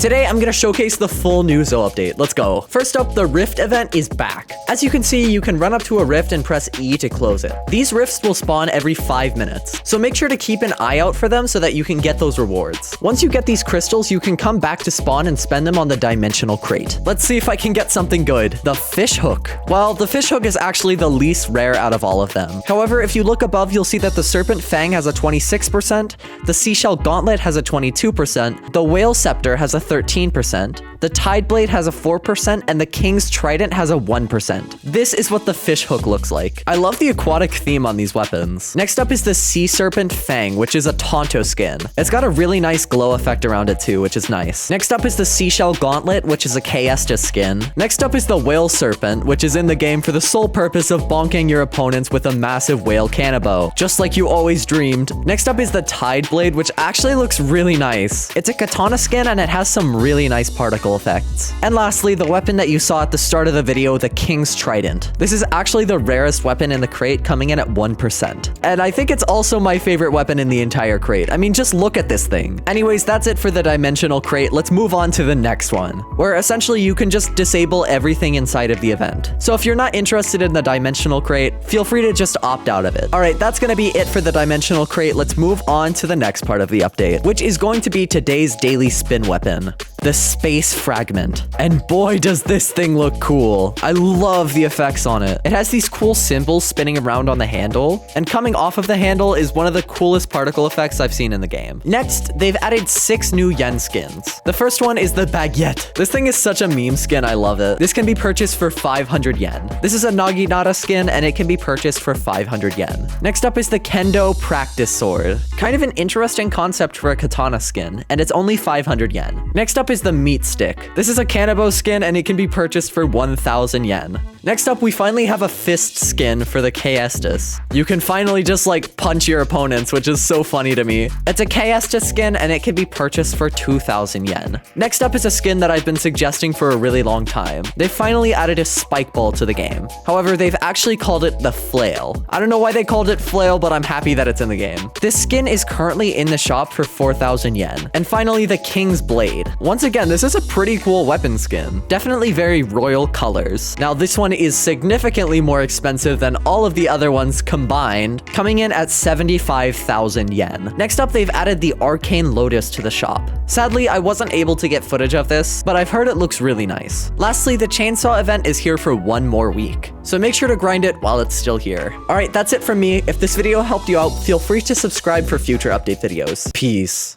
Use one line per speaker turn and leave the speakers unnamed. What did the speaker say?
Today, I'm gonna showcase the full new Zo update. Let's go. First up, the Rift event is back. As you can see, you can run up to a rift and press E to close it. These rifts will spawn every 5 minutes, so make sure to keep an eye out for them so that you can get those rewards. Once you get these crystals, you can come back to spawn and spend them on the dimensional crate. Let's see if I can get something good. The fish hook. Well, the fish hook is actually the least rare out of all of them. However, if you look above, you'll see that the serpent fang has a 26%, the seashell gauntlet has a 22%, the whale scepter has a 13%, the tide blade has a 4%, and the king's trident has a 1%. This is what the fish hook looks like. I love the aquatic theme on these weapons. Next up is the sea serpent fang, which is a Tanto skin. It's got a really nice glow effect around it too, which is nice. Next up is the seashell gauntlet, which is a Kesta skin. Next up is the whale serpent, which is in the game for the sole purpose of bonking your opponents with a massive whale cannonbow, just like you always dreamed. Next up is the tide blade, which actually looks really nice. It's a katana skin and it has some really nice particle effects. And lastly, the weapon that you saw at the start of the video, the king's trident. This is actually the rarest weapon in the crate, coming in at 1%. And I think it's also my favorite weapon in the entire crate. I mean, just look at this thing. Anyways, that's it for the dimensional crate. Let's move on to the next one, where essentially you can just disable everything inside of the event. So if you're not interested in the dimensional crate, feel free to just opt out of it. All right, that's gonna be it for the dimensional crate. Let's move on to the next part of the update, which is going to be today's daily spin weapon, the space fragment. And boy, does this thing look cool. I love the effects on it. It has these cool symbols spinning around on the handle, and coming off of the handle is one of the coolest particle effects I've seen in the game. Next, they've added 6 new yen skins. The first one is the baguette. This thing is such a meme skin, I love it. This can be purchased for 500 yen. This is a Naginata skin, and it can be purchased for 500 yen. Next up is the kendo practice sword. Kind of an interesting concept for a katana skin, and it's only 500 yen. Next up is the meat stick. This is a cannonbow skin, and it can be purchased for 1,000 yen. Next up, we finally have a fist skin for the Kestis. You can finally just like punch your opponents, which is so funny to me. It's a Kesta skin, and it can be purchased for 2,000 yen. Next up is a skin that I've been suggesting for a really long time. They finally added a spike ball to the game. However, they've actually called it the flail. I don't know why they called it flail, but I'm happy that it's in the game. This skin is currently in the shop for 4,000 yen. And finally, the king's blade. Once again, this is a pretty cool weapon skin. Definitely very royal colors. Now, this one is significantly more expensive than all of the other ones combined, coming in at 75,000 yen. Next up, they've added the arcane lotus to the shop. Sadly, I wasn't able to get footage of this, but I've heard it looks really nice. Lastly, the chainsaw event is here for 1 more week, so make sure to grind it while it's still here. All right, that's it from me. If this video helped you out, feel free to subscribe for future update videos. Peace.